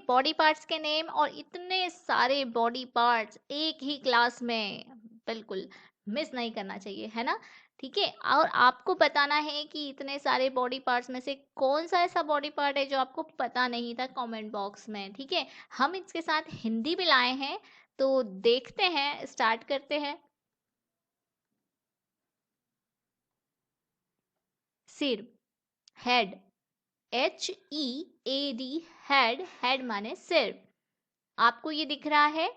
Body parts के name और इतने सारे बॉडी पार्ट्स एक ही क्लास में, बिल्कुल मिस नहीं करना चाहिए, है ना? ठीक है, और आपको बताना है कि इतने सारे बॉडी पार्ट्स में से कौन सा ऐसा बॉडी पार्ट है जो आपको पता नहीं था, कमेंट बॉक्स में। ठीक है, हम इसके साथ हिंदी भी लाए हैं, तो देखते हैं, स्टार्ट करते हैं। सिर, हेड, HEAD, हेड, हेड माने सिर। आपको ये दिख रहा है।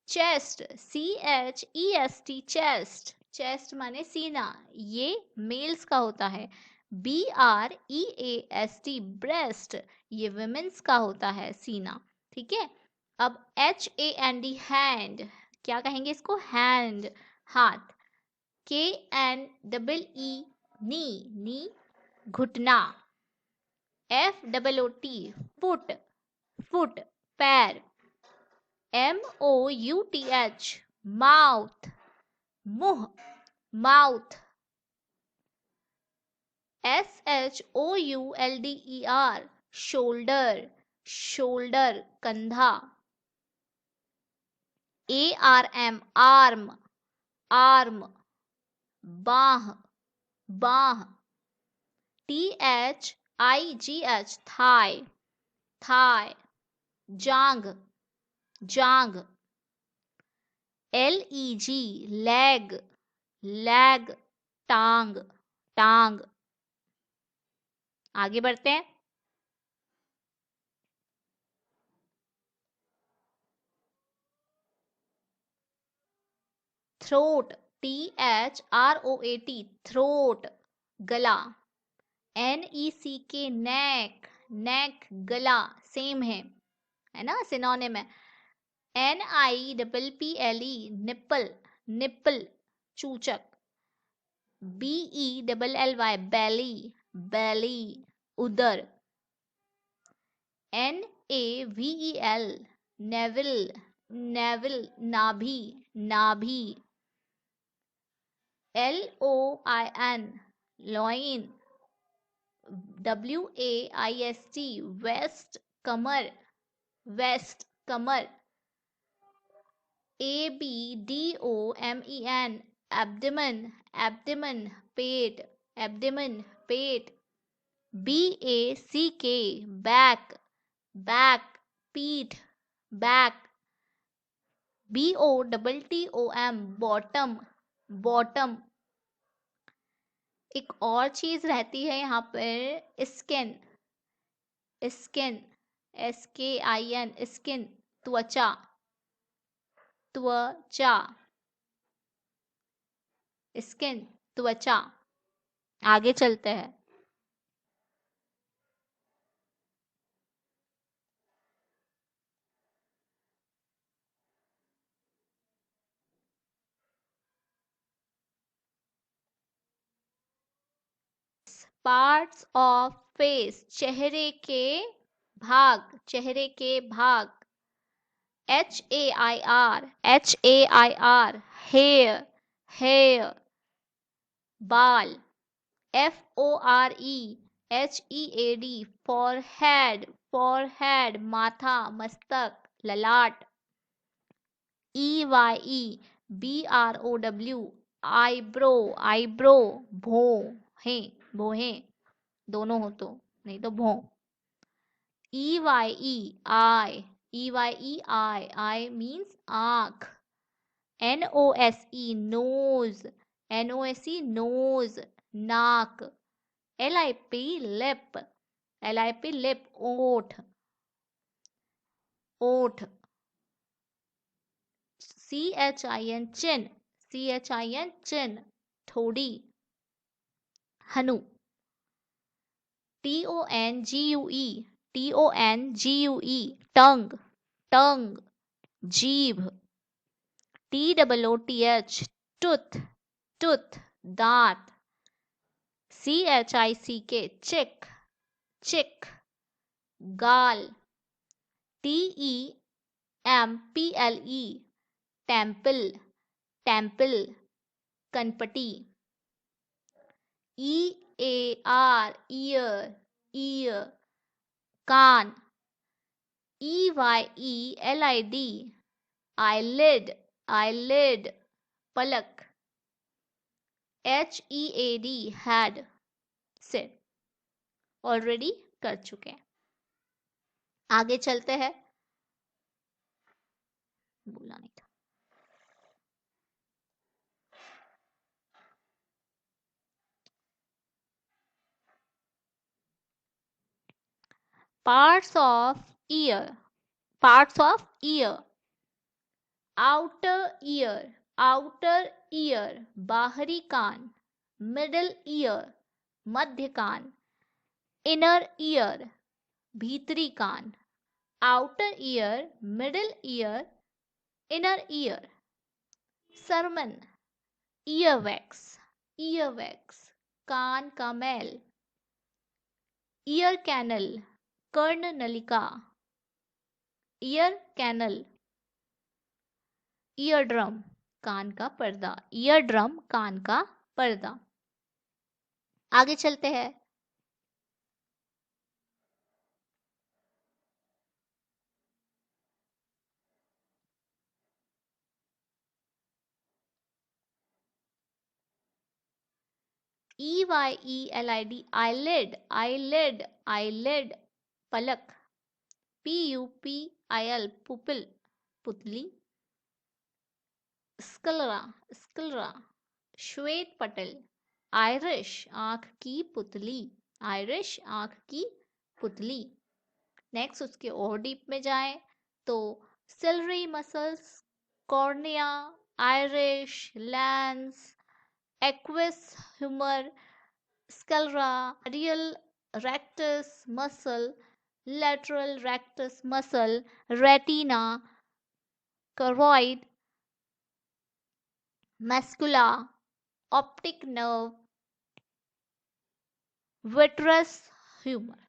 चेस्ट, CHEST, चेस्ट, चेस्ट माने सीना, ये मेल्स का होता है। BREAST, ब्रेस्ट, ये वुमेन्स का होता है, सीना। ठीक है, अब HAND, हैंड, क्या कहेंगे इसको? हैंड, हाथ। KNEE, नी, नी घुटना। FOOT, फुट, फुट पैर। MOUTH, माउथ, मुंह, माउथ। SHOULDER, शोल्डर, शोल्डर, कंधा। ARM, आर्म, आर्म, बाह, बाह। THIGH, थाई, थाई, जांग, जांग। LEG, लेग, लेग, टांग, टांग। आगे बढ़ते हैं। थ्रोट, THROAT, थ्रोट, गला। NECK, नेक, नेक, गला, सेम है ना, सिनोनिम है। NIPPLE, निप्पल, निप्पल, चूचक। BELLY, belly, belly, उदर। NAVEL, नेविल, नेविल, नाभि, नाभि। LOIN, loin. WAIST, वेस्ट, कमर, वेस्ट, कमर। ABDOMEN, एब्डोमेन, एब्डोमेन, पेट, एब्डोमेन, पेट। BACK, बैक, बैक, पीठ, बैक। BOTTOM, bottom, bottom. एक और चीज रहती है यहाँ पर, स्किन, स्किन, SKIN, स्किन, त्वचा, त्वचा, स्किन, त्वचा। आगे चलते हैं। पार्ट्स ऑफ फेस, चेहरे के भाग, चेहरे के भाग। HAIR, हेयर, हेयर, बाल। FOREHEAD, forehead, forehead, माथा, मस्तक, ललाट। EYEBROW, आईब्रो, आईब्रो, भौहें, भौहें, दोनों हो तो, नहीं तो भौं। EYEI means आँख। NOSE, nose, nose, नाक। LIP, lip, ओठ, ओठ। CHIN, chin, ठोड़ी, हनु। TONGUE, टंग, टंग, जीभ। TOOTH, टूथ, दांत। CHICK, चिक, चिक, गाल। TEMPLE, टेम्पल, टेम्पल, कनपटी। EAR, ईयर, ईयर, कान। EYELID, eyelid, eyelid, पलक. HEAD, had, sit. ऑलरेडी कर चुके हैं. आगे चलते हैं. बोला नहीं था. Parts of ear. Parts of ear. Outer ear. Outer ear. बाहरी कान. Middle ear. मध्य कान. Inner ear. भीतरी कान. Outer ear. Middle ear. Inner ear. Sermon. Earwax. Earwax. कान का मैल. Ear canal. कर्ण नलिका. Ear canal. ईयर ड्रम, कान का पर्दा. ईयर ड्रम, कान का पर्दा. आगे चलते हैं. EYELID, eyelid, eyelid, eyelid, पलक. PUPIL, पुपिल, पुतली. स्क्लेरा, स्क्लेरा, श्वेत पटल. आयरिश, आंख की पुतली. आयरिश, आंख की पुतली. नेक्स्ट उसके और डीप में जाएं तो ciliary muscles, cornea, iris, lens, aqueous humour, sclera, radial rectus muscle, lateral rectus muscle, retina, choroid, macula, optic nerve, vitreous humor.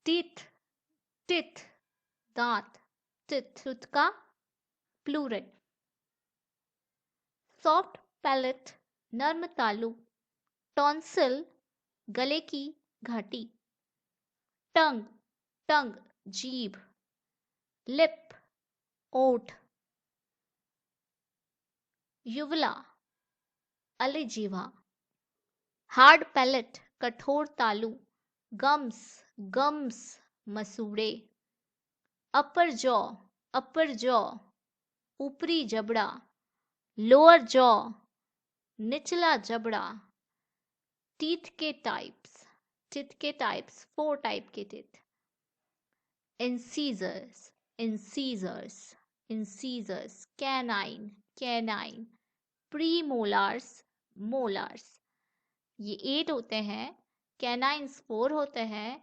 Teeth, teeth, दांत. teeth, tooth का plural. Soft palate, नर्म तालु. Tonsil, गले की घाटी. Tongue, tongue, जीभ. Lip, ओठ. uvula, अलिजीवा. Hard palate, कठोर तालु. Gums, gums, मसूड़े. Upper jaw, upper jaw, ऊपरी जबड़ा. Lower jaw, निचला जबड़ा. Teeth के types, teeth के types, 4 टाइप के teeth. Incisors, incisors, incisors. Canine, canine. Premolars, molars. ये 8 होते हैं. Canines 4 होते हैं.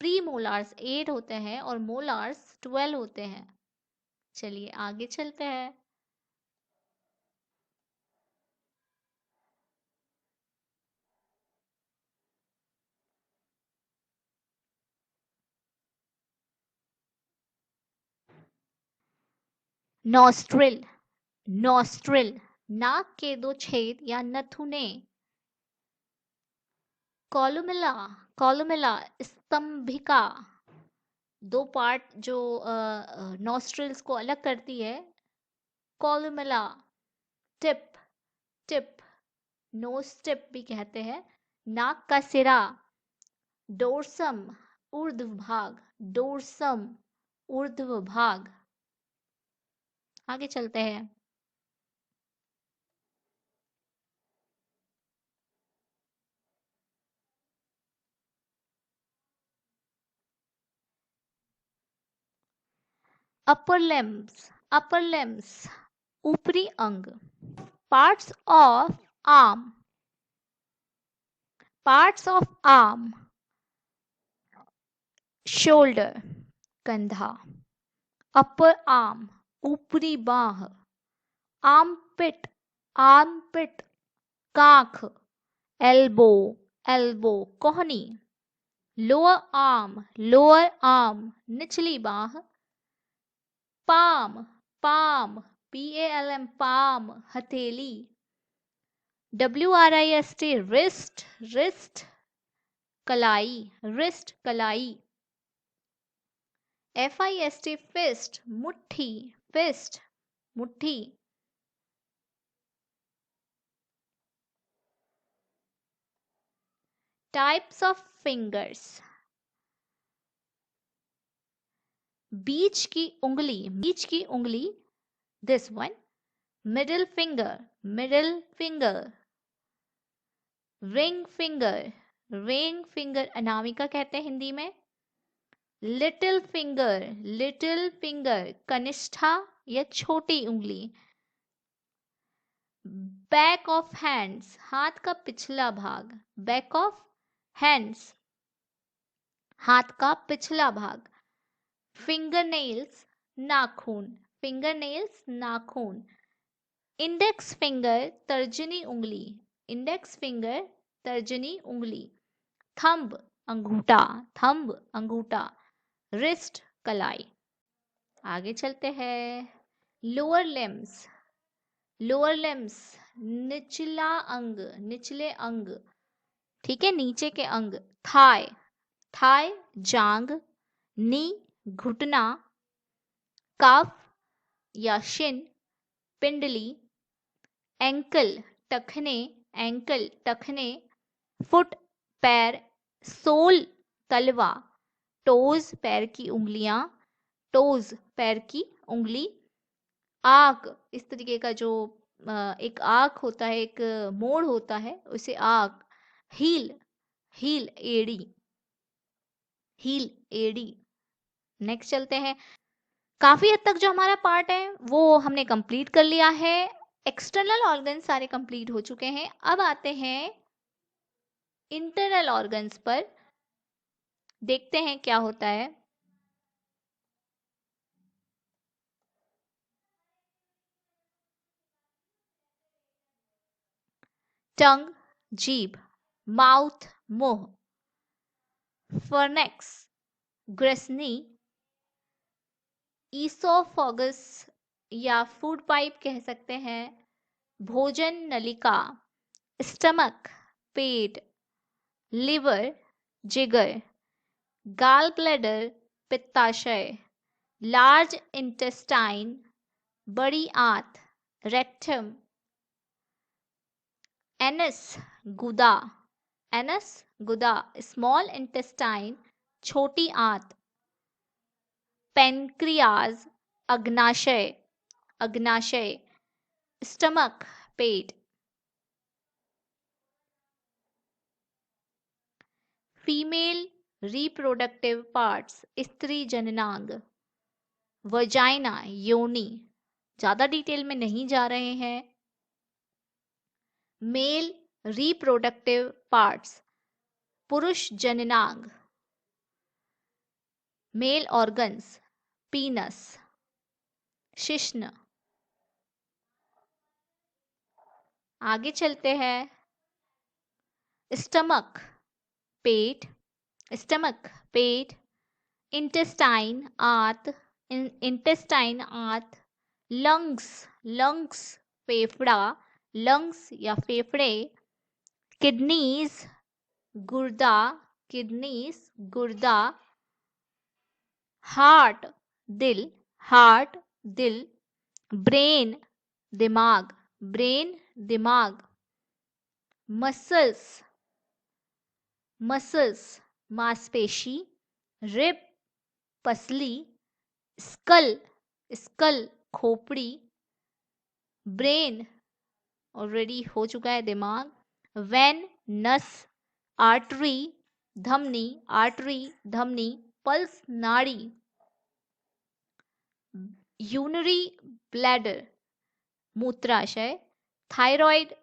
प्रीमोलार्स 8 होते हैं और मोलार्स 12 होते हैं. चलिए आगे चलते हैं. नॉस्ट्रिल, नॉस्ट्रिल, नाक के 2 छेद या नथुने. Columella, columella, स्तंभिका. 2 पार्ट जो नॉस्ट्रिल्स को अलग करती है. Columella. Tip, tip, knows tip भी कहते हैं. नाक का सिरा. डोर्सम, ऊर्ध्व भाग. डोर्सम, ऊर्ध्व भाग. आगे चलते हैं. अपर लिम्स, अपर लिम्स, ऊपरी अंग. Parts of arm, parts of arm. Shoulder, कंधा. अपर आर्म, ऊपरी बाह. आर्मपिट, आर्मपिट, काख. एल्बो, एल्बो, कोहनी. लोअर आर्म, लोअर आर्म, निचली बाह. पाम, पाम, PALM palm, हथेली. WRIST wrist, wrist, कलाई, wrist, कलाई. FIST fist, मुट्ठी, fist, मुट्ठी. Types of fingers. बीच की उंगली, this one. Middle finger. Ring finger, Anamika कहते हैं हिंदी में. Little finger, कनिष्ठा या छोटी उंगली. Back of hands, हाथ का पिछला भाग. Back of hands, हाथ का पिछला भाग. Fingernails, नाखून. Index finger, तर्जनी उंगली. Thumb, अंगूठा. Wrist, कलाई. आगे चलते हैं. Lower limbs, निचले अंग. ठीक है, नीचे के अंग. Thigh, जांग. Knee, घुटना. Calf या shin, पिंडली. Ankle, टखने. Foot, पैर. Sole, तलवा. Toes, पैर की उंगलियां. आर्क, इस तरीके का जो एक आर्क होता है, एक मोड़ होता है, उसे आर्क. हील, एड़ी. नेक्स्ट चलते हैं. काफी हद तक जो हमारा पार्ट है वो हमने कंप्लीट कर लिया है. एक्सटर्नल ऑर्गन सारे कंप्लीट हो चुके हैं. अब आते हैं इंटरनल ऑर्गन्स पर. देखते हैं क्या होता है. टंग, जीभ. माउथ, मुंह. फर्नेक्स, ग्रसनी. ईसोफोगस या फूड पाइप कह सकते हैं. भोजन नलिका. स्टमक, पेट. लिवर, जिगर. Gall bladder, पित्ताशय. लार्ज इंटेस्टाइन, बड़ी आंत. रेक्टम. एनस, गुदा. स्मॉल इंटेस्टाइन, छोटी आंत. पेनक्रियाज, अग्नाशय. स्टमक, पेट. फीमेल रिप्रोडक्टिव पार्ट्स, स्त्री जननांग. वजाइना, योनि. ज्यादा डिटेल में नहीं जा रहे हैं. मेल रिप्रोडक्टिव पार्ट्स, पुरुष जननांग. Mail organs, पीनस. शिश्न. आगे चलते हैं. स्टमक, पेट. इंटेस्टाइन, आंत. लंग्स, फेफड़ा. लंग्स या फेफड़े. किडनीज, गुर्दा. हार्ट, दिल. ब्रेन, दिमाग. मसल्स, मांसपेशी. रिब, पसली. स्कल, खोपड़ी. ब्रेन ऑलरेडी हो चुका है, दिमाग. वेन, नस. आर्टरी, धमनी. पल्स, नाड़ी. यूनरी ब्लैडर, मूत्राशय. थायराइड,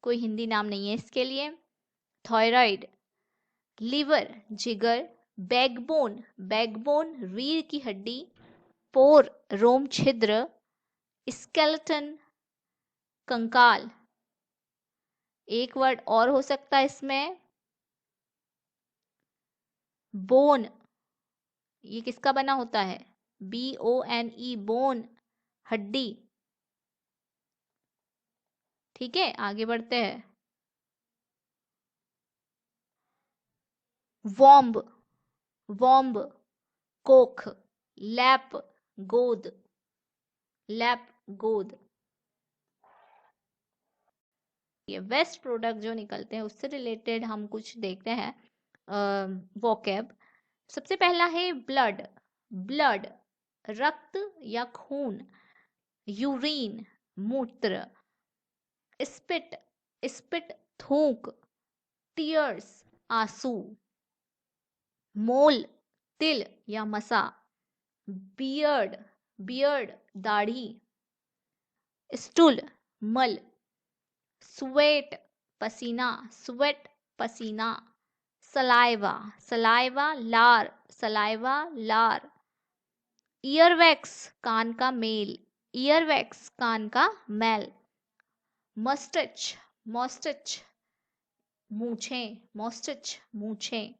कोई हिंदी नाम नहीं है इसके लिए. थायराइड. लिवर, जिगर. बैकबोन, रीढ़ की हड्डी. पोर, रोम छिद्र. स्केलेटन, कंकाल. एक वर्ड और हो सकता है इसमें, बोन. ये किसका बना होता है? BONE, बोन, हड्डी. ठीक है, आगे बढ़ते हैं। वॉम्ब, वॉम्ब, कोख, लैप, गोद, लैप, गोद। ये वेस्ट प्रोडक्ट जो निकलते हैं उससे रिलेटेड हम कुछ देखते हैं वोकैब। सबसे पहला है ब्लड, ब्लड रक्त या खून, यूरिन मूत्र, स्पिट, स्पिट थूक, टीयर्स आंसू, मोल तिल या मसा, बियर्ड, बियर्ड दाढ़ी, स्टूल मल, स्वेट पसीना, स्वेट पसीना, सलाइवा, सलाइवा लार, सलाइवा लार, ईयरवैक्स कान का मेल, ईयरवैक्स कान का मैल, मस्टच, मस्टच मूछें, मस्टच मूछें,